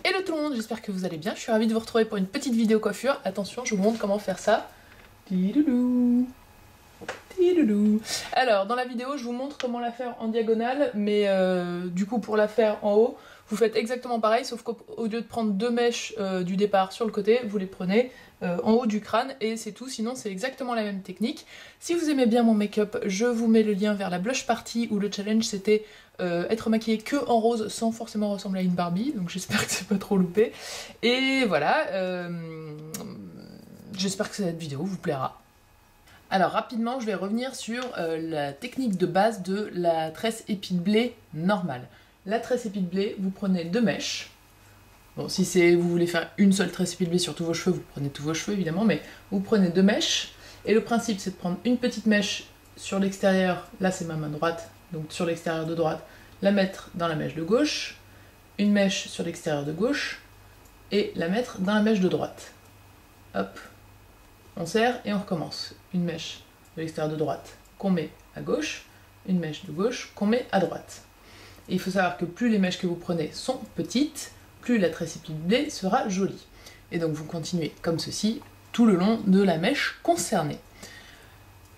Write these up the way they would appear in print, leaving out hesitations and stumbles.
Hello tout le monde, j'espère que vous allez bien. Je suis ravie de vous retrouver pour une petite vidéo coiffure. Attention, je vous montre comment faire ça. Tidoudou. Tidoudou. Alors, dans la vidéo, je vous montre comment la faire en diagonale, mais du coup, pour la faire en haut, vous faites exactement pareil, sauf qu'au lieu de prendre deux mèches du départ sur le côté, vous les prenez en haut du crâne et c'est tout, sinon c'est exactement la même technique. Si vous aimez bien mon make-up, je vous mets le lien vers la blush party où le challenge c'était être maquillée que en rose sans forcément ressembler à une Barbie, donc j'espère que c'est pas trop loupé. Et voilà, j'espère que cette vidéo vous plaira. Alors rapidement, je vais revenir sur la technique de base de la tresse épi de blé normale. La tresse épi de blé, vous prenez deux mèches. Bon, si vous voulez faire une seule tresse épi de blé sur tous vos cheveux, vous prenez tous vos cheveux évidemment, mais vous prenez deux mèches. Et le principe, c'est de prendre une petite mèche sur l'extérieur, là c'est ma main droite, donc sur l'extérieur de droite, la mettre dans la mèche de gauche, une mèche sur l'extérieur de gauche, et la mettre dans la mèche de droite. Hop, on serre et on recommence. Une mèche de l'extérieur de droite qu'on met à gauche, une mèche de gauche qu'on met à droite. Et il faut savoir que plus les mèches que vous prenez sont petites, plus la tresse épi de blé sera jolie. Et donc vous continuez comme ceci tout le long de la mèche concernée.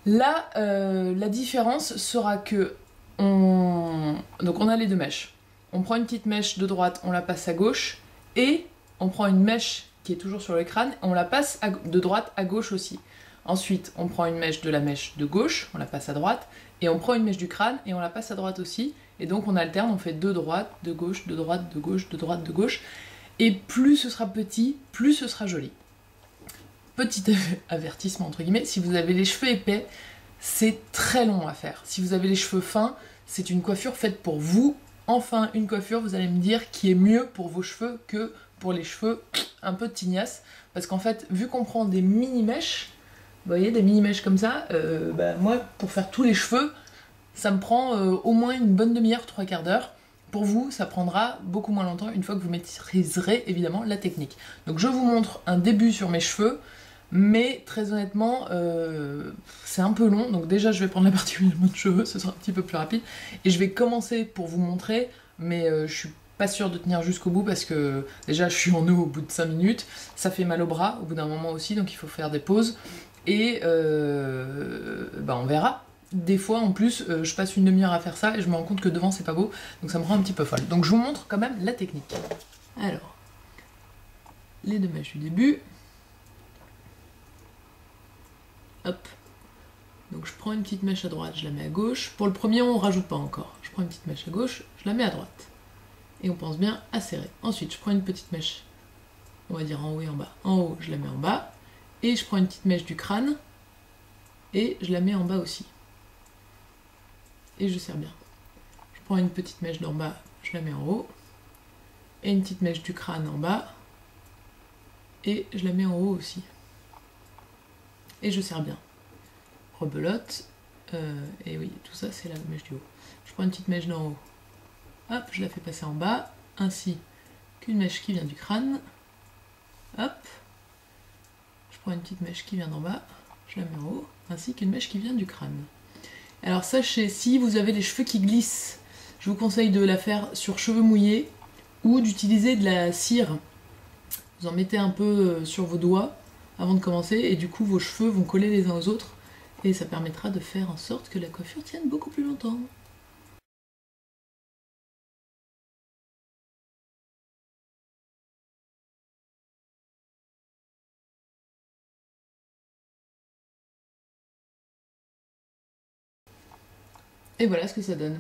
Là, la différence sera que donc on a les deux mèches. On prend une petite mèche de droite, on la passe à gauche, et on prend une mèche qui est toujours sur le crâne, on la passe de droite à gauche aussi. Ensuite, on prend une mèche de la mèche de gauche, on la passe à droite, et on prend une mèche du crâne et on la passe à droite aussi. Et donc on alterne, on fait de droite, de gauche, de droite, de gauche, de droite, de gauche. Et plus ce sera petit, plus ce sera joli. Petit avertissement entre guillemets, si vous avez les cheveux épais, c'est très long à faire. Si vous avez les cheveux fins, c'est une coiffure faite pour vous. Enfin, une coiffure, vous allez me dire, qui est mieux pour vos cheveux que pour les cheveux un peu tignasses. Parce qu'en fait, vu qu'on prend des mini-mèches, vous voyez, des mini-mèches comme ça, moi, pour faire tous les cheveux, ça me prend au moins une bonne demi-heure, 3/4 d'heure. Pour vous, ça prendra beaucoup moins longtemps une fois que vous maîtriserez évidemment la technique. Donc je vous montre un début sur mes cheveux, mais très honnêtement, c'est un peu long. Donc déjà, je vais prendre la partie où il y a moins de cheveux, ce sera un petit peu plus rapide. Et je vais commencer pour vous montrer, mais je suis pas sûre de tenir jusqu'au bout parce que déjà, je suis en eau au bout de 5 minutes. Ça fait mal au bras au bout d'un moment aussi, donc il faut faire des pauses. Et on verra. Des fois en plus je passe une demi-heure à faire ça et je me rends compte que devant c'est pas beau, donc ça me rend un petit peu folle. Donc je vous montre quand même la technique. Alors, les deux mèches du début. Hop. Donc je prends une petite mèche à droite, je la mets à gauche. Pour le premier on rajoute pas encore. Je prends une petite mèche à gauche, je la mets à droite. Et on pense bien à serrer. Ensuite je prends une petite mèche, on va dire en haut et en bas. En haut je la mets en bas. Et je prends une petite mèche du crâne et je la mets en bas aussi. Et je serre bien. Je prends une petite mèche d'en bas, je la mets en haut, et une petite mèche du crâne en bas, et je la mets en haut aussi. Et je serre bien. Rebelote, et oui, tout ça c'est la mèche du haut. Je prends une petite mèche d'en haut, hop, je la fais passer en bas, ainsi qu'une mèche qui vient du crâne, hop, je prends une petite mèche qui vient d'en bas, je la mets en haut, ainsi qu'une mèche qui vient du crâne. Alors sachez, si vous avez les cheveux qui glissent, je vous conseille de la faire sur cheveux mouillés ou d'utiliser de la cire. Vous en mettez un peu sur vos doigts avant de commencer et du coup vos cheveux vont coller les uns aux autres et ça permettra de faire en sorte que la coiffure tienne beaucoup plus longtemps. Et voilà ce que ça donne.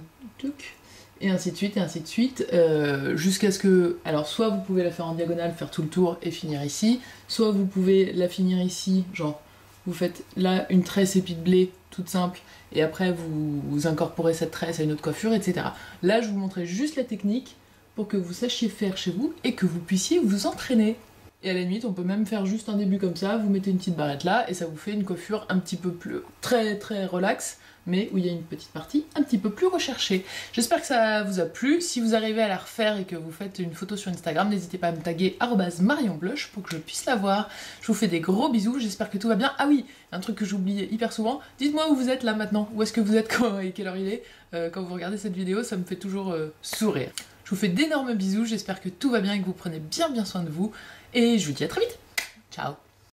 Et ainsi de suite, et ainsi de suite, jusqu'à ce que... Alors soit vous pouvez la faire en diagonale, faire tout le tour et finir ici, soit vous pouvez la finir ici, genre vous faites là une tresse épi de blé toute simple, et après vous incorporez cette tresse à une autre coiffure, etc. Là je vous montrais juste la technique pour que vous sachiez faire chez vous et que vous puissiez vous entraîner. Et à la limite, on peut même faire juste un début comme ça, vous mettez une petite barrette là, et ça vous fait une coiffure un petit peu plus... très relaxe, mais où il y a une petite partie un petit peu plus recherchée. J'espère que ça vous a plu. Si vous arrivez à la refaire et que vous faites une photo sur Instagram, n'hésitez pas à me taguer @marionblush pour que je puisse la voir. Je vous fais des gros bisous, j'espère que tout va bien. Ah oui, un truc que j'oublie hyper souvent, dites-moi où vous êtes là maintenant, où est-ce que vous êtes et quelle heure il est. Quand vous regardez cette vidéo, ça me fait toujours sourire. Je vous fais d'énormes bisous, j'espère que tout va bien et que vous prenez bien soin de vous. Et je vous dis à très vite. Ciao.